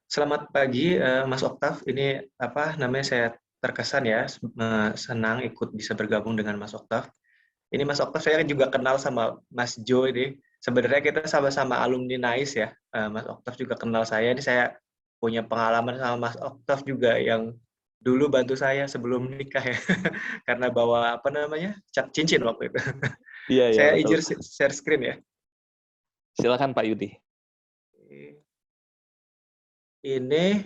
Selamat pagi, Mas Oktav. Ini apa namanya saya terkesan ya, senang ikut bisa bergabung dengan Mas Oktav. Ini Mas Oktav saya juga kenal sama Mas Jo ini. Sebenarnya kita sama-sama alumni NAIS ya. Mas Oktav juga kenal saya. Ini saya punya pengalaman sama Mas Oktav juga yang dulu bantu saya sebelum nikah ya. Karena bawa apa namanya cincin waktu itu. Iya, iya, Saya betul. izin share screen ya. Silakan Pak Yudi. Ini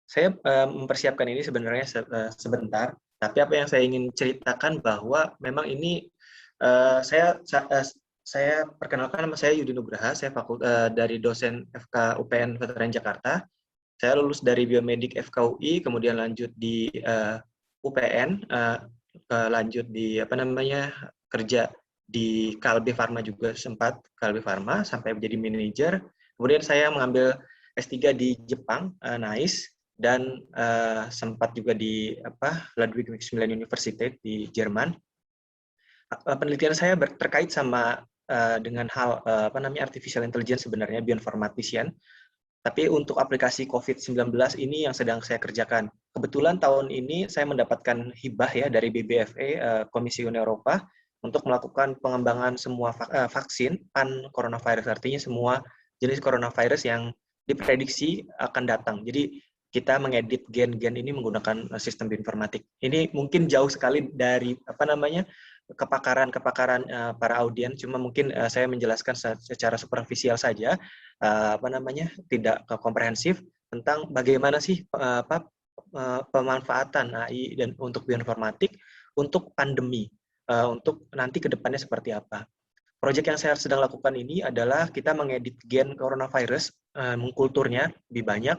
saya mempersiapkan ini sebenarnya sebentar, tapi apa yang saya ingin ceritakan bahwa memang ini saya perkenalkan, nama saya Yudi Nugraha, saya dari dosen FK UPN Veteran Jakarta. Saya lulus dari Biomedik FKUI, kemudian lanjut di UPN, lanjut di apa namanya kerja di Kalbe Farma juga sempat Kalbe Farma sampai menjadi manajer. Kemudian saya mengambil S3 di Jepang, NAIS, dan sempat juga di Ludwig Maximilian University di Jerman. Penelitian saya terkait sama dengan hal artificial intelligence sebenarnya, bioinformatician. Tapi untuk aplikasi COVID-19 ini yang sedang saya kerjakan. Kebetulan tahun ini saya mendapatkan hibah ya dari BBFE, Komisi Uni Eropa, untuk melakukan pengembangan semua vaksin pan-coronavirus, artinya semua jenis coronavirus yang diprediksi akan datang. Jadi kita mengedit gen-gen ini menggunakan sistem bioinformatik. Ini mungkin jauh sekali dari kepakaran para audiens, cuma mungkin saya menjelaskan secara superficial saja, tidak komprehensif tentang bagaimana sih pemanfaatan AI dan untuk bioinformatik untuk pandemi, untuk nanti ke depannya seperti apa. Proyek yang saya sedang lakukan ini adalah kita mengedit gen coronavirus, mengkulturnya lebih banyak,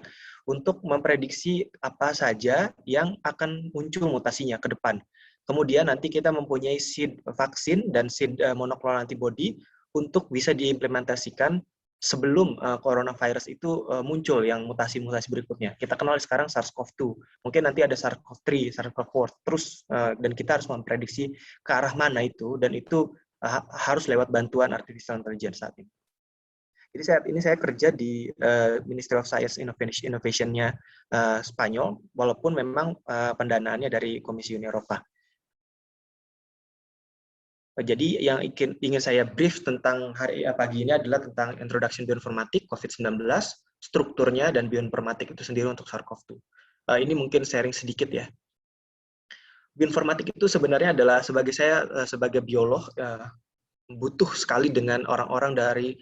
untuk memprediksi apa saja yang akan muncul mutasinya ke depan. Kemudian nanti kita mempunyai seed vaksin dan seed monoklonal antibody untuk bisa diimplementasikan sebelum coronavirus itu muncul yang mutasi-mutasi berikutnya. Kita kenal sekarang SARS-CoV-2, mungkin nanti ada SARS-CoV-3, SARS-CoV-4, terus dan kita harus memprediksi ke arah mana itu, dan itu harus lewat bantuan artificial intelligence saat ini. Jadi saat ini saya kerja di Ministry of Science Innovation-nya Spanyol, walaupun memang pendanaannya dari Komisi Uni Eropa. Jadi yang ingin saya brief tentang hari pagi ini adalah tentang Introduction Bioinformatik COVID-19, strukturnya, dan bioinformatik itu sendiri untuk SARS-CoV-2. Ini mungkin sharing sedikit ya. Bioinformatik itu sebenarnya adalah sebagai biolog, butuh sekali dengan orang-orang dari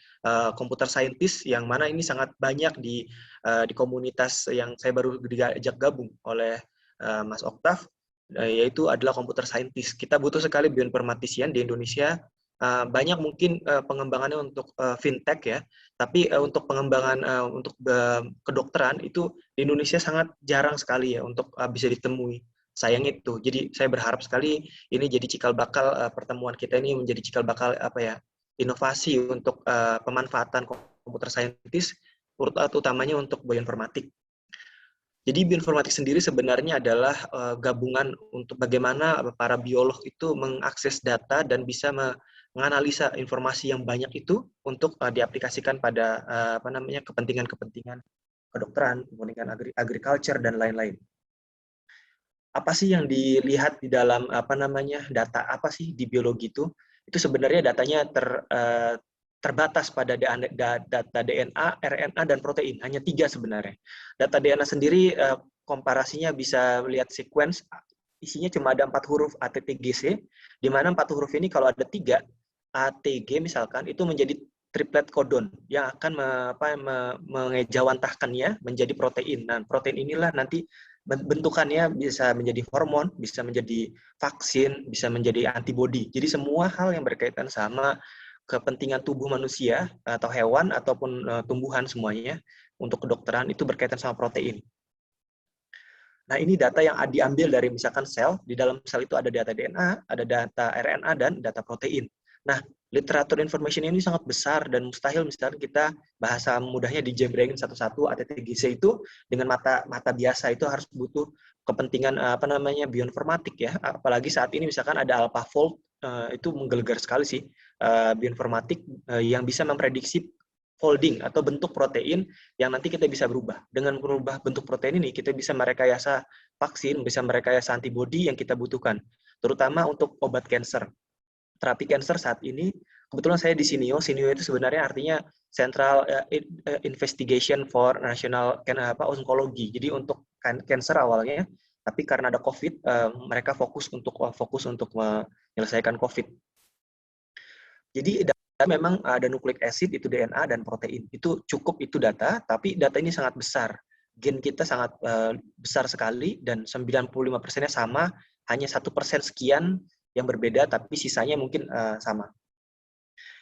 computer scientist, yang mana ini sangat banyak di komunitas yang saya baru diajak gabung oleh Mas Oktav, yaitu adalah computer scientist. Kita butuh sekali bioinformatician di Indonesia. Banyak mungkin pengembangannya untuk fintech ya, tapi untuk pengembangan untuk kedokteran itu di Indonesia sangat jarang sekali ya untuk bisa ditemui. Sayang itu. Jadi saya berharap sekali ini jadi cikal bakal pertemuan kita ini menjadi cikal bakal inovasi untuk pemanfaatan komputer scientist, utamanya untuk bioinformatik. Jadi bioinformatik sendiri sebenarnya adalah gabungan untuk bagaimana para biolog itu mengakses data dan bisa menganalisa informasi yang banyak itu untuk diaplikasikan pada kepentingan-kepentingan kedokteran, kepentingan agriculture, dan lain-lain. Apa sih yang dilihat di dalam data apa sih di biologi itu? Itu sebenarnya datanya terbatas pada data DNA, RNA, dan protein. Hanya 3 sebenarnya. Data DNA sendiri komparasinya bisa melihat sequence, isinya cuma ada 4 huruf ATTGC, di mana 4 huruf ini kalau ada 3 ATG misalkan, itu menjadi triplet codon yang akan mengejawantahkannya menjadi protein. Nah, protein inilah nanti bentukannya bisa menjadi hormon, bisa menjadi vaksin, bisa menjadi antibodi. Jadi semua hal yang berkaitan sama kepentingan tubuh manusia atau hewan ataupun tumbuhan semuanya untuk kedokteran itu berkaitan sama protein. Nah, ini data yang diambil dari misalkan sel. Di dalam sel itu ada data DNA, ada data RNA, dan data protein. Nah, literatur information ini sangat besar dan mustahil misalnya kita bahasa mudahnya dijembrengin satu-satu. ATTGC itu dengan mata biasa itu harus butuh kepentingan bioinformatik ya. Apalagi saat ini misalkan ada AlphaFold, itu menggelegar sekali sih bioinformatik yang bisa memprediksi folding atau bentuk protein yang nanti kita bisa berubah. Dengan merubah bentuk protein ini, kita bisa merekayasa vaksin, bisa merekayasa antibodi yang kita butuhkan, terutama untuk obat kanker. Terapi kanker saat ini, kebetulan saya di Sinio. Sinio itu sebenarnya artinya Central Investigation for National Oncology. Jadi untuk kanker awalnya, tapi karena ada COVID, mereka fokus untuk menyelesaikan COVID. Jadi data memang ada nucleic acid, itu DNA, dan protein. Itu cukup, itu data, tapi data ini sangat besar. Gen kita sangat besar sekali, dan 95%-nya sama, hanya 1% sekian yang berbeda, tapi sisanya mungkin sama.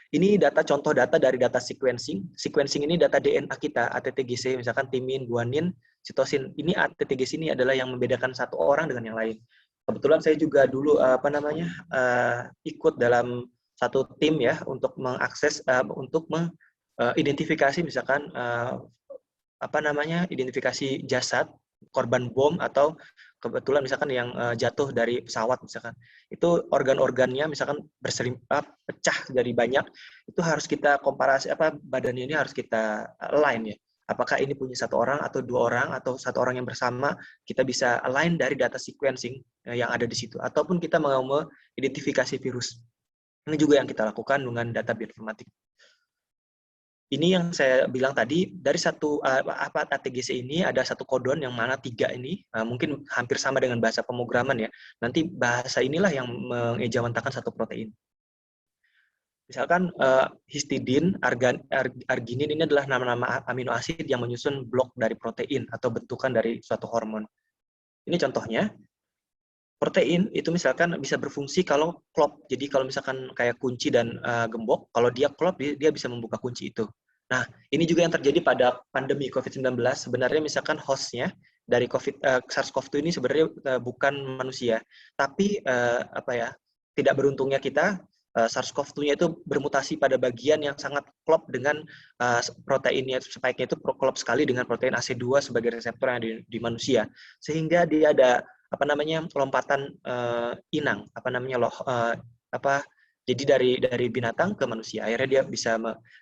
Ini contoh data dari data sequencing. Sequencing ini data DNA kita, ATTGC, misalkan timin, guanin, sitosin. Ini ATTGC ini adalah yang membedakan satu orang dengan yang lain. Kebetulan saya juga dulu ikut dalam satu tim ya untuk mengakses, untuk mengidentifikasi misalkan identifikasi jasad korban bom, atau kebetulan misalkan yang jatuh dari pesawat misalkan. Itu organ-organnya misalkan pecah jadi banyak, itu harus kita komparasi, badannya ini harus kita align ya. Apakah ini punya satu orang atau dua orang atau satu orang yang bersama, kita bisa align dari data sequencing yang ada di situ. Ataupun kita mau mengidentifikasi virus. Ini juga yang kita lakukan dengan data bioinformatik. Ini yang saya bilang tadi, dari satu ATGC ini ada satu kodon yang mana 3 ini, mungkin hampir sama dengan bahasa pemrograman ya. Nanti bahasa inilah yang mengejawantakan satu protein. Misalkan histidin, arginin, ini adalah nama-nama amino asid yang menyusun blok dari protein atau bentukan dari suatu hormon. Ini contohnya. Protein itu misalkan bisa berfungsi kalau klop. Jadi kalau misalkan kayak kunci dan gembok, kalau dia klop, dia bisa membuka kunci itu. Nah, ini juga yang terjadi pada pandemi COVID-19. Sebenarnya misalkan hostnya dari SARS-CoV-2 ini sebenarnya bukan manusia, tapi tidak beruntungnya kita, SARS-CoV-2-nya itu bermutasi pada bagian yang sangat klop dengan proteinnya, spike-nya itu klop sekali dengan protein AC2 sebagai reseptor yang ada di manusia, sehingga dia ada lompatan inang, jadi dari binatang ke manusia, akhirnya dia bisa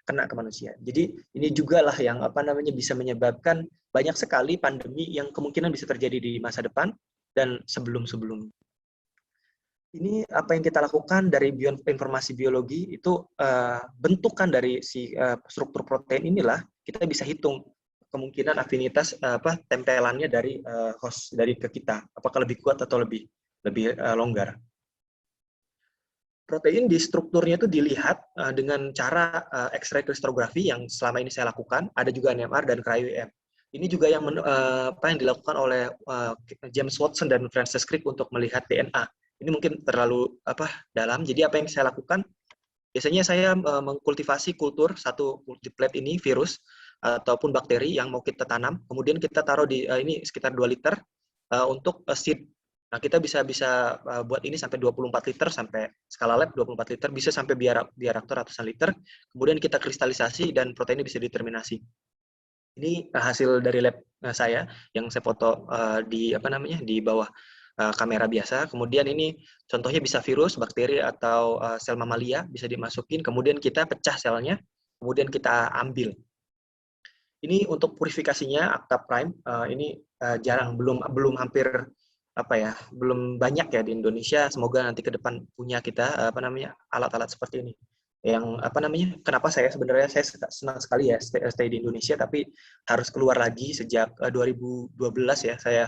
kena ke manusia. Jadi ini juga lah yang bisa menyebabkan banyak sekali pandemi yang kemungkinan bisa terjadi di masa depan dan sebelum-sebelumnya. Ini apa yang kita lakukan dari informasi biologi itu, bentukan dari si struktur protein inilah kita bisa hitung kemungkinan afinitas tempelannya dari host dari ke kita, apakah lebih kuat atau lebih longgar. Protein di strukturnya itu dilihat dengan cara X-ray kristallografi yang selama ini saya lakukan, ada juga NMR dan cryo-EM. Ini juga yang dilakukan oleh James Watson dan Francis Crick untuk melihat DNA. Ini mungkin terlalu dalam, jadi apa yang saya lakukan, biasanya saya mengkultivasi kultur satu plate ini, virus ataupun bakteri yang mau kita tanam, kemudian kita taruh di ini sekitar 2 liter untuk seed. Nah, kita bisa buat ini sampai 24 liter, sampai skala lab 24 liter, bisa sampai bioreaktor ratusan liter, kemudian kita kristalisasi dan proteinnya bisa determinasi. Ini hasil dari lab saya yang saya foto di bawah kamera biasa. Kemudian ini contohnya bisa virus, bakteri, atau sel mamalia bisa dimasukin, kemudian kita pecah selnya, kemudian kita ambil. Ini untuk purifikasinya Acta Prime, ini jarang, belum hampir belum banyak ya di Indonesia. Semoga nanti ke depan punya kita alat-alat seperti ini. Yang kenapa saya senang sekali ya stay di Indonesia, tapi harus keluar lagi sejak 2012 ya. Saya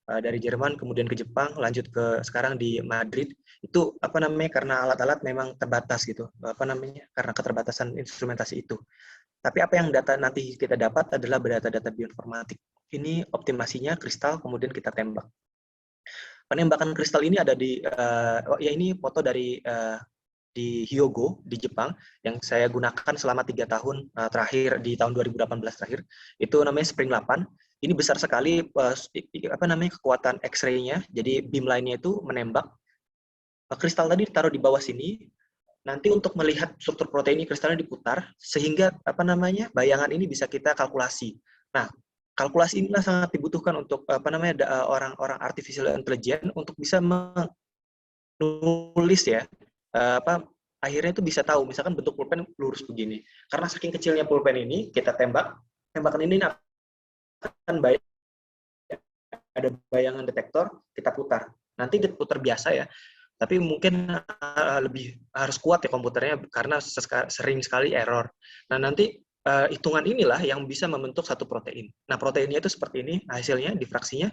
dari Jerman kemudian ke Jepang, lanjut ke sekarang di Madrid. Itu karena alat-alat memang terbatas gitu. Karena keterbatasan instrumentasi itu. Tapi apa yang data nanti kita dapat adalah data-data bioinformatik. Ini optimasinya kristal, kemudian kita tembak. Penembakan kristal ini ada di ini foto dari di Hyogo di Jepang yang saya gunakan selama 3 tahun terakhir, di tahun 2018 terakhir. Itu namanya Spring 8. Ini besar sekali kekuatan X-ray-nya. Jadi beamline-nya itu menembak. Kristal tadi ditaruh di bawah sini. Nanti untuk melihat struktur protein ini, kristalnya diputar sehingga bayangan ini bisa kita kalkulasi. Nah, kalkulasi inilah sangat dibutuhkan untuk orang-orang artificial intelligence untuk bisa menulis ya akhirnya itu bisa tahu, misalkan bentuk pulpen lurus begini. Karena saking kecilnya pulpen ini, kita tembakan ini akan ada bayangan detektor, kita putar. Nanti diputar biasa ya, tapi mungkin lebih harus kuat ya komputernya karena sering sekali error. Nah, nanti hitungan inilah yang bisa membentuk satu protein. Nah, proteinnya itu seperti ini hasilnya, difraksinya.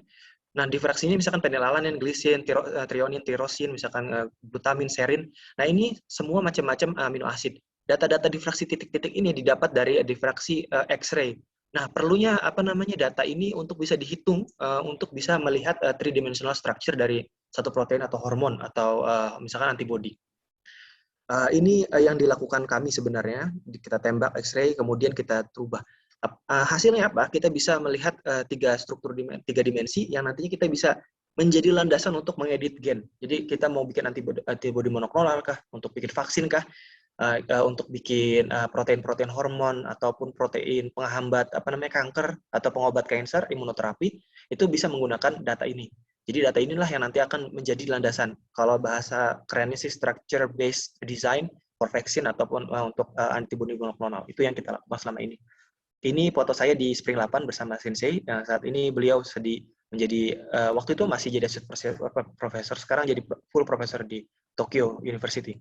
Nah, difraksinya misalkan penilalanin, glisin, trionin, tirosin, misalkan glutamin, serin. Nah, ini semua macam-macam amino asid. Data-data difraksi titik-titik ini didapat dari difraksi X-ray. Nah, perlunya data ini untuk bisa dihitung, untuk bisa melihat three-dimensional structure dari satu protein atau hormon atau misalkan antibody. Ini yang dilakukan kami sebenarnya. Kita tembak X-ray, kemudian kita rubah. Hasilnya apa? Kita bisa melihat tiga dimensi yang nantinya kita bisa menjadi landasan untuk mengedit gen. Jadi kita mau bikin antibody monoklonal kah, untuk bikin vaksin kah, untuk bikin protein-protein hormon ataupun protein penghambat kanker atau pengobat kanker, imunoterapi, itu bisa menggunakan data ini. Jadi data inilah yang nanti akan menjadi landasan. Kalau bahasa kerennya sih structure based design for vaccine ataupun untuk antibody monoklonal. Itu yang kita lakukan selama ini. Ini foto saya di Spring 8 bersama Sensei. Nah, saat ini beliau menjadi waktu itu masih jadi profesor, sekarang jadi full profesor di Tokyo University.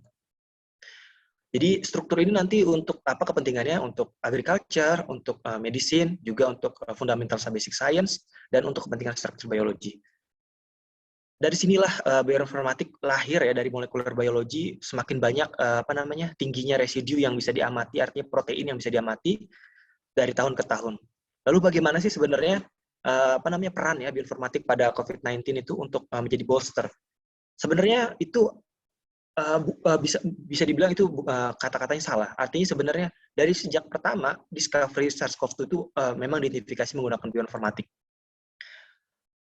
Jadi struktur ini nanti untuk apa kepentingannya? Untuk agriculture, untuk medicine, juga untuk fundamental basic science, dan untuk kepentingan struktur biologi. Dari sinilah bioinformatik lahir ya, dari molekuler biologi. Semakin banyak tingginya residu yang bisa diamati, artinya protein yang bisa diamati dari tahun ke tahun. Lalu bagaimana sih sebenarnya peran ya bioinformatik pada COVID-19 itu untuk menjadi bolster? Sebenarnya itu bisa dibilang itu kata-katanya salah. Artinya sebenarnya dari sejak pertama discovery SARS-CoV-2 itu memang diidentifikasi menggunakan bioinformatik.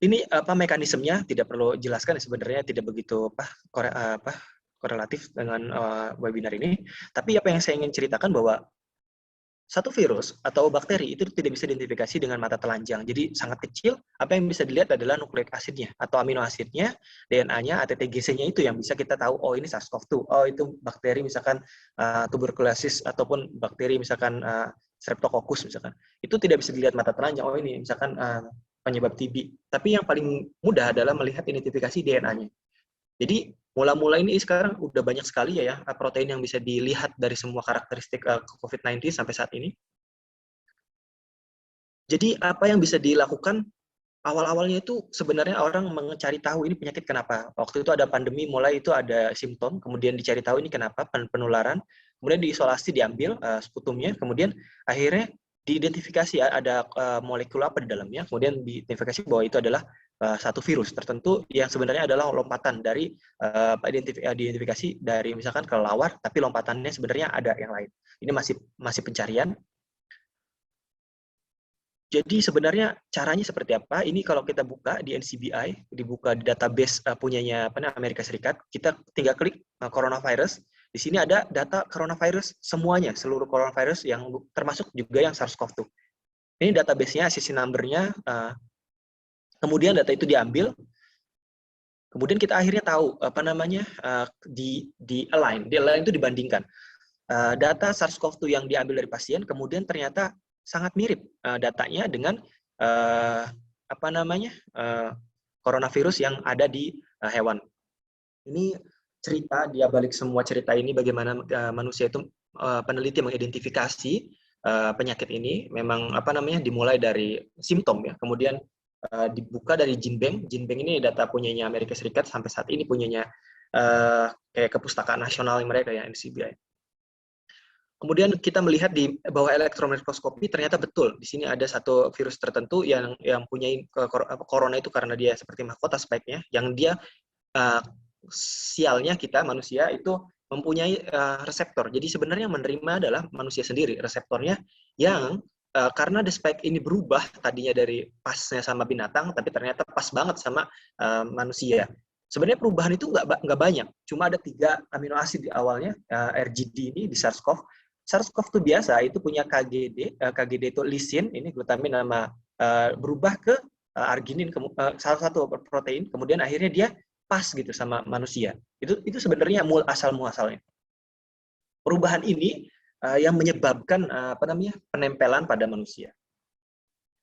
Ini mekanismenya tidak perlu jelaskan, sebenarnya tidak begitu korelatif dengan webinar ini. Tapi apa yang saya ingin ceritakan bahwa satu virus atau bakteri itu tidak bisa diidentifikasi dengan mata telanjang. Jadi sangat kecil, apa yang bisa dilihat adalah nukleik asidnya atau amino asidnya, DNA-nya, ATTGC-nya itu yang bisa kita tahu, oh ini SARS-CoV-2, oh itu bakteri misalkan tuberkulosis ataupun bakteri misalkan Streptococcus misalkan. Itu tidak bisa dilihat mata telanjang, oh ini misalkan penyebab TB. Tapi yang paling mudah adalah melihat identifikasi DNA-nya. Jadi mula-mula ini sekarang udah banyak sekali ya protein yang bisa dilihat dari semua karakteristik COVID-19 sampai saat ini. Jadi apa yang bisa dilakukan awal-awalnya itu sebenarnya orang mencari tahu ini penyakit kenapa. Waktu itu ada pandemi, mulai itu ada simptom, kemudian dicari tahu ini kenapa penularan, kemudian diisolasi, diambil sputumnya, kemudian akhirnya diidentifikasi ada molekul apa di dalamnya, kemudian diidentifikasi bahwa itu adalah satu virus tertentu yang sebenarnya adalah lompatan dari identifikasi dari misalkan kelelawar, tapi lompatannya sebenarnya ada yang lain. Ini masih pencarian. Jadi sebenarnya caranya seperti apa? Ini kalau kita buka di NCBI, dibuka di database punyanya Amerika Serikat, kita tinggal klik coronavirus. Di sini ada data coronavirus semuanya, seluruh coronavirus yang termasuk juga yang SARS-CoV-2. Ini database-nya, sisi number-nya. Kemudian data itu diambil. Kemudian kita akhirnya tahu di align itu dibandingkan. Data SARS-CoV-2 yang diambil dari pasien, kemudian ternyata sangat mirip datanya dengan coronavirus yang ada di hewan. Ini cerita dia balik semua cerita ini bagaimana manusia itu peneliti mengidentifikasi penyakit ini memang dimulai dari simptom ya, kemudian dibuka dari GenBank. GenBank ini data punyanya Amerika Serikat, sampai saat ini punyanya kayak kepustakaan nasional mereka ya, NCBI. Kemudian kita melihat di bawah elektron mikroskopi ternyata betul di sini ada satu virus tertentu yang punya corona itu karena dia seperti mahkota spike-nya, yang dia sialnya kita manusia itu mempunyai reseptor. Jadi sebenarnya menerima adalah manusia sendiri, reseptornya yang karena the spike ini berubah tadinya dari pasnya sama binatang, tapi ternyata pas banget sama manusia. Sebenarnya perubahan itu nggak banyak, cuma ada 3 amino asid di awalnya, RGD ini di SARS-CoV. SARS-CoV itu biasa, itu punya KGD itu lisin, ini glutamin nama berubah ke arginin, salah satu protein, kemudian akhirnya dia pas gitu sama manusia. Itu sebenarnya asal muasalnya. perubahan ini yang menyebabkan penempelan pada manusia.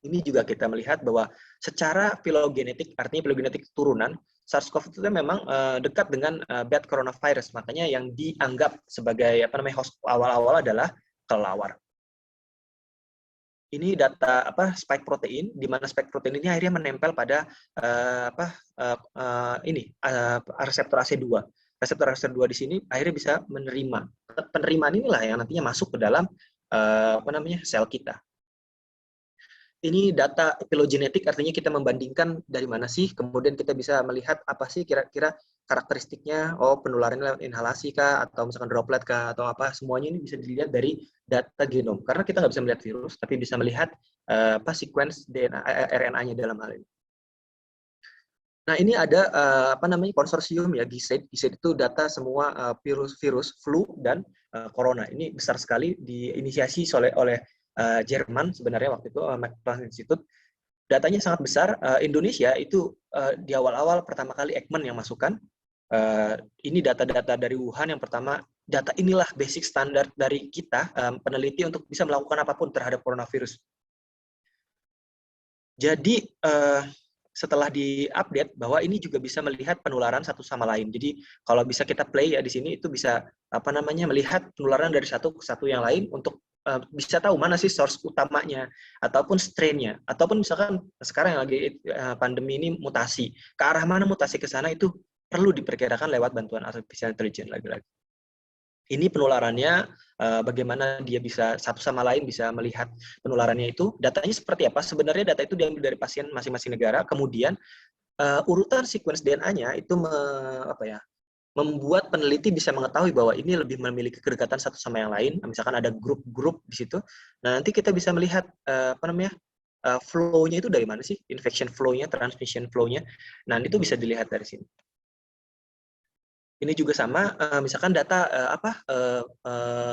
Ini juga kita melihat bahwa secara filogenetik, artinya filogenetik turunan, SARS-CoV itu memang dekat dengan bad coronavirus. Makanya yang dianggap sebagai host awal-awal adalah kelelawar. Ini data spike protein, di mana spike protein ini akhirnya menempel pada reseptor AC2. Reseptor AC2 di sini akhirnya bisa menerima. Penerimaan inilah yang nantinya masuk ke dalam sel kita. Ini data filogenetik, artinya kita membandingkan dari mana sih, kemudian kita bisa melihat apa sih kira-kira karakteristiknya, penularan lewat inhalasi kah, atau misalkan droplet kah, atau apa, semuanya ini bisa dilihat dari data genom. Karena kita nggak bisa melihat virus, tapi bisa melihat sequence DNA, RNA-nya dalam hal ini. Nah, ini ada konsorsium ya, GISAID. GISAID itu data semua virus flu dan corona. Ini besar sekali, diinisiasi oleh Jerman sebenarnya waktu itu, Max Planck Institute. Datanya sangat besar. Indonesia itu di awal-awal pertama kali Ekman yang masukkan. Ini data-data dari Wuhan yang pertama. Data inilah basic standar dari kita peneliti untuk bisa melakukan apapun terhadap coronavirus. Jadi setelah diupdate bahwa ini juga bisa melihat penularan satu sama lain. Jadi kalau bisa kita play ya di sini itu bisa melihat penularan dari satu ke satu yang lain untuk bisa tahu mana sih source utamanya ataupun strain-nya, ataupun misalkan sekarang yang lagi pandemi ini mutasi, ke arah mana mutasi ke sana itu perlu diperkirakan lewat bantuan artificial intelligence lagi-lagi. Ini penularannya, bagaimana dia bisa satu sama lain bisa melihat penularannya itu, datanya seperti apa? Sebenarnya data itu diambil dari pasien masing-masing negara, kemudian urutan sequence DNA-nya itu membuat peneliti bisa mengetahui bahwa ini lebih memiliki kedekatan satu sama yang lain. Misalkan ada grup-grup di situ. Nah, nanti kita bisa melihat flow-nya itu dari mana sih? Infection flow-nya, transmission flow-nya. Nah, itu bisa dilihat dari sini. Ini juga sama, misalkan data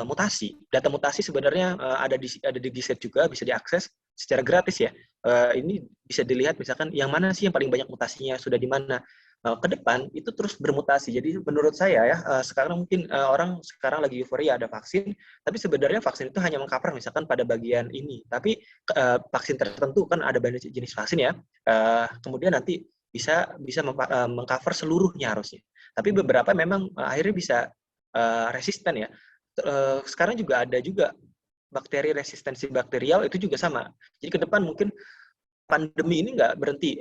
mutasi. Data mutasi sebenarnya ada di GISAID juga, bisa diakses secara gratis ya. Ini bisa dilihat misalkan yang mana sih yang paling banyak mutasinya, sudah di mana. Ke depan itu terus bermutasi. Jadi menurut saya ya, sekarang mungkin orang sekarang lagi euforia ada vaksin, tapi sebenarnya vaksin itu hanya mengcover misalkan pada bagian ini. Tapi vaksin tertentu kan ada banyak jenis vaksin ya. Kemudian nanti bisa mengcover seluruhnya harusnya. Tapi beberapa memang akhirnya bisa resisten ya. Sekarang juga ada juga bakteri resistensi bakterial itu juga sama. Jadi ke depan mungkin pandemi ini nggak berhenti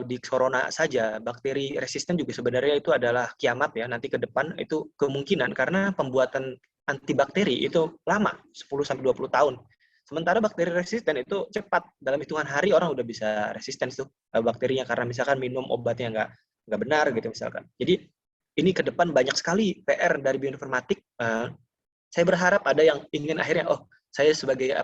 di corona saja. Bakteri resisten juga sebenarnya itu adalah kiamat ya. Nanti ke depan itu kemungkinan karena pembuatan antibakteri itu lama, 10-20 tahun. Sementara bakteri resisten itu cepat. Dalam hitungan hari orang udah bisa resisten tuh bakterinya karena misalkan minum obatnya nggak benar gitu misalkan. Jadi ini ke depan banyak sekali PR dari bioinformatik. Saya berharap ada yang ingin akhirnya, saya sebagai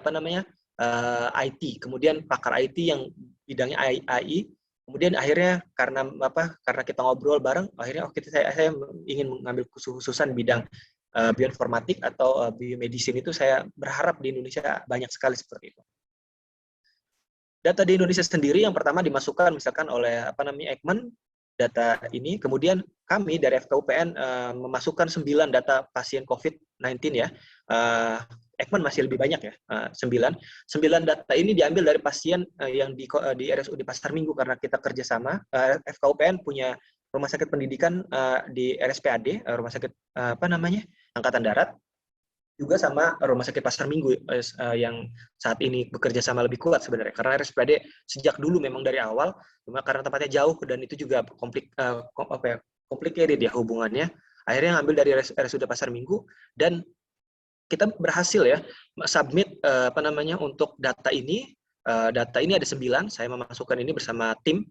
IT, kemudian pakar IT yang bidangnya AI, kemudian akhirnya karena kita ngobrol bareng, akhirnya saya ingin mengambil khususan bidang bioinformatik atau biomedicine itu. Saya berharap di Indonesia banyak sekali seperti itu. Data di Indonesia sendiri yang pertama dimasukkan misalkan oleh Ekman, data ini, kemudian kami dari FKUPN memasukkan 9 data pasien COVID-19 ya. Ekman masih lebih banyak ya, 9 data ini diambil dari pasien yang di RSUD Pasar Minggu karena kita kerjasama. FKUPN punya rumah sakit pendidikan di RSPAD, rumah sakit Angkatan Darat, juga sama rumah sakit Pasar Minggu yang saat ini bekerja sama lebih kuat sebenarnya. Karena RSPAD sejak dulu memang dari awal, cuma karena tempatnya jauh dan itu juga complicated ya hubungannya. Akhirnya ngambil dari RSUD Pasar Minggu dan kita berhasil ya submit untuk data ini. Data ini ada 9, saya memasukkan ini bersama tim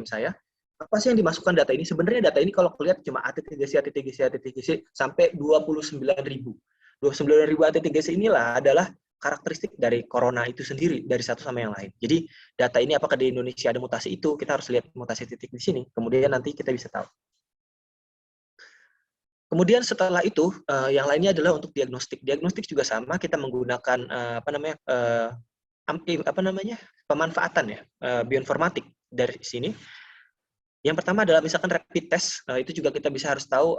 saya. Apa sih yang dimasukkan data ini? Sebenarnya data ini kalau lihat cuma AT3C sampai 29.000. 29.000 AT3C inilah adalah karakteristik dari corona itu sendiri dari satu sama yang lain. Jadi data ini apakah di Indonesia ada mutasi itu, kita harus lihat mutasi titik di sini. Kemudian nanti kita bisa tahu. Kemudian setelah itu yang lainnya adalah untuk diagnostik. Diagnostik juga sama, kita menggunakan pemanfaatan ya bioinformatik dari sini. Yang pertama adalah misalkan rapid test, itu juga kita bisa harus tahu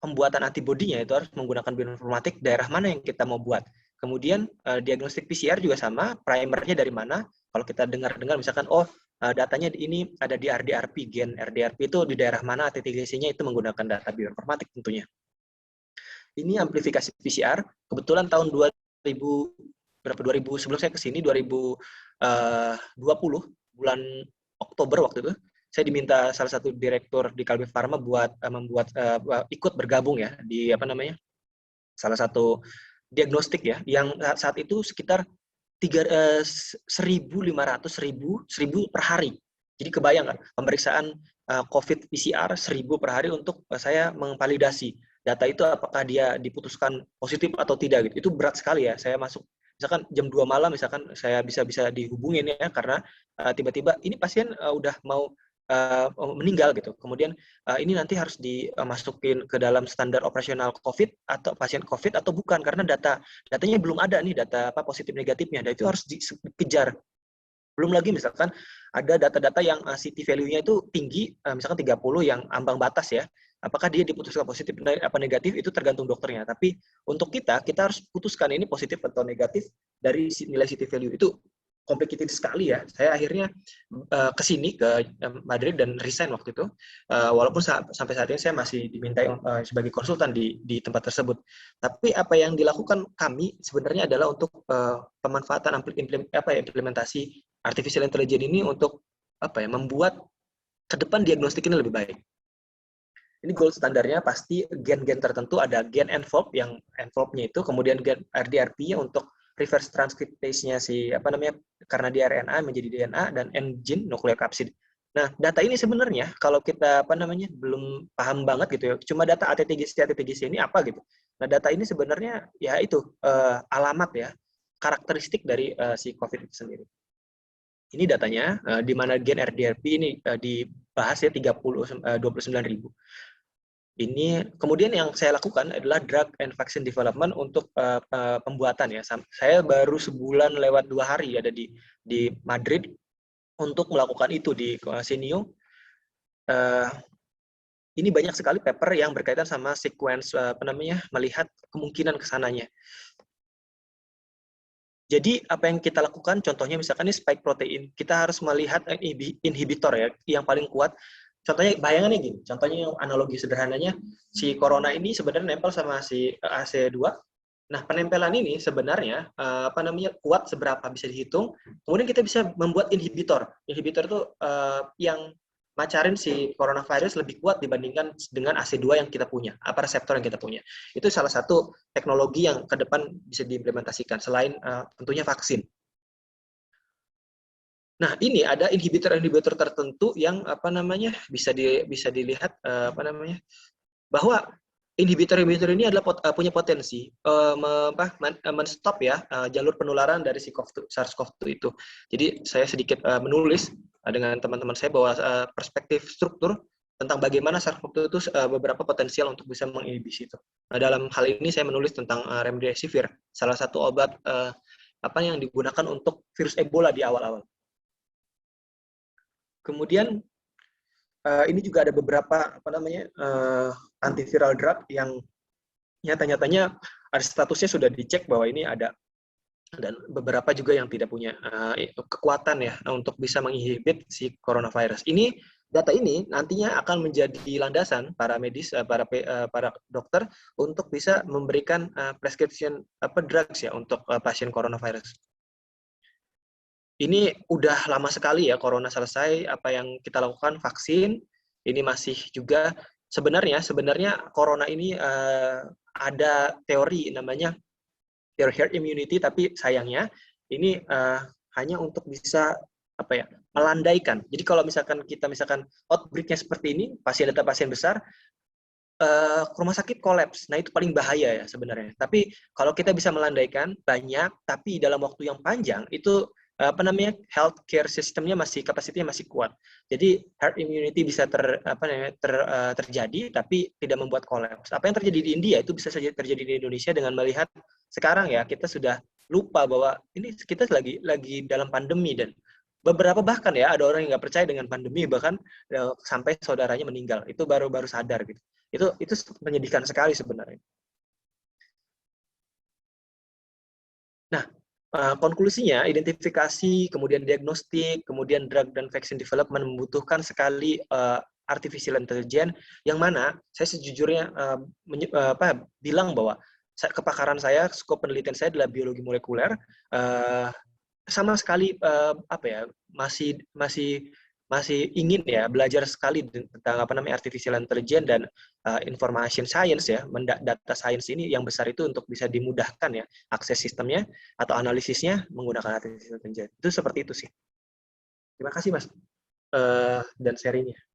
pembuatan antibodinya itu harus menggunakan bioinformatik daerah mana yang kita mau buat. Kemudian diagnostik PCR juga sama, primernya dari mana. Kalau kita dengar misalkan, datanya ini ada di RDRP, gen RDRP itu di daerah mana, ATTGC-nya itu menggunakan data bioinformatik tentunya. Ini amplifikasi PCR, kebetulan tahun 2000 sebelum saya ke sini 2020 bulan Oktober waktu itu saya diminta salah satu direktur di Kalbe Pharma buat ikut bergabung ya di salah satu diagnostik ya yang saat itu sekitar 1.500 1000 per hari. Jadi kebayang kan pemeriksaan COVID PCR 1.000 per hari untuk saya memvalidasi data itu apakah dia diputuskan positif atau tidak gitu. Itu berat sekali ya. Saya masuk misalkan jam 2 malam misalkan saya bisa dihubungin ya karena tiba-tiba ini pasien udah mau meninggal gitu. Kemudian ini nanti harus dimasukin ke dalam standar operasional COVID atau pasien COVID atau bukan karena datanya belum ada nih data positif negatifnya. Dan itu harus dikejar. Belum lagi misalkan ada data-data yang CT value-nya itu tinggi, misalkan 30 yang ambang batas ya. Apakah dia diputuskan positif apa negatif itu tergantung dokternya. Tapi untuk kita harus putuskan ini positif atau negatif dari nilai CT value itu complicated sekali ya. Saya akhirnya ke sini ke Madrid dan resign waktu itu. Walaupun sampai saat ini saya masih dimintai sebagai konsultan di tempat tersebut. Tapi apa yang dilakukan kami sebenarnya adalah untuk pemanfaatan implementasi artificial intelligence ini untuk membuat ke depan diagnostik ini lebih baik. Ini gold standarnya pasti gen-gen tertentu ada gen envelope yang envelope-nya itu, kemudian gen RDRP-nya untuk reverse transcriptase-nya karena dia RNA menjadi DNA dan engine nucleocapsid. Nah, data ini sebenarnya kalau kita belum paham banget gitu ya, cuma data ATTGC ini apa gitu. Nah, data ini sebenarnya ya itu alamat ya, karakteristik dari si COVID itu sendiri. Ini datanya, di mana gen RDRP ini dibahas ya 29.000. Ini kemudian yang saya lakukan adalah drug and vaccine development untuk pembuatan ya. Saya baru sebulan lewat 2 hari ada di Madrid untuk melakukan itu di Sinio. Ini banyak sekali paper yang berkaitan sama sequence melihat kemungkinan kesananya. Jadi apa yang kita lakukan, contohnya misalkan ini spike protein, kita harus melihat inhibitor ya, yang paling kuat. Contohnya bayangannya gini, contohnya yang analogi sederhananya, si corona ini sebenarnya nempel sama si AC2. Nah, penempelan ini sebenarnya kuat seberapa bisa dihitung. Kemudian kita bisa membuat inhibitor. Inhibitor itu yang macarin si coronavirus lebih kuat dibandingkan dengan AC2 yang kita punya, reseptor yang kita punya. Itu salah satu teknologi yang ke depan bisa diimplementasikan selain tentunya vaksin. Nah, ini ada inhibitor tertentu yang bisa dilihat bahwa inhibitor ini adalah punya potensi menstop ya jalur penularan dari si SARS-CoV-2 itu. Jadi saya sedikit menulis dengan teman-teman saya bahwa perspektif struktur tentang bagaimana SARS-CoV-2 itu beberapa potensial untuk bisa menginhibisi itu. Nah, dalam hal ini saya menulis tentang remdesivir, salah satu obat yang digunakan untuk virus Ebola di awal-awal. Kemudian ini juga ada beberapa antiviral drug yang nyata-nyatanya ada statusnya sudah dicek bahwa ini ada, dan beberapa juga yang tidak punya kekuatan ya untuk bisa menginhibit si coronavirus. Data ini nantinya akan menjadi landasan para medis, para dokter untuk bisa memberikan prescription drugs ya untuk pasien coronavirus. Ini udah lama sekali ya corona selesai, apa yang kita lakukan vaksin, ini masih juga sebenarnya corona ini ada teori namanya teori herd immunity, tapi sayangnya ini hanya untuk bisa melandaikan. Jadi kalau misalkan outbreak-nya seperti ini, data pasien besar, rumah sakit kolaps. Nah, itu paling bahaya ya sebenarnya. Tapi kalau kita bisa melandaikan banyak, tapi dalam waktu yang panjang, itu healthcare sistemnya kapasitinya masih kuat. Jadi herd immunity bisa terjadi, tapi tidak membuat kolaps. Apa yang terjadi di India itu bisa saja terjadi di Indonesia dengan melihat sekarang ya kita sudah lupa bahwa ini kita lagi dalam pandemi, dan beberapa bahkan ya ada orang yang nggak percaya dengan pandemi, bahkan sampai saudaranya meninggal. Itu baru sadar gitu. Itu menyedihkan sekali sebenarnya. Nah, konklusinya, identifikasi, kemudian diagnostik, kemudian drug dan vaccine development membutuhkan sekali artificial intelligence, yang mana saya sejujurnya bilang bahwa kepakaran saya, skop penelitian saya adalah biologi molekuler, sama sekali masih ingin ya belajar sekali tentang artificial intelligence dan information science ya, data science ini yang besar itu untuk bisa dimudahkan ya akses sistemnya atau analisisnya menggunakan artificial intelligence. Itu seperti itu sih. Terima kasih Mas dan sharingnya.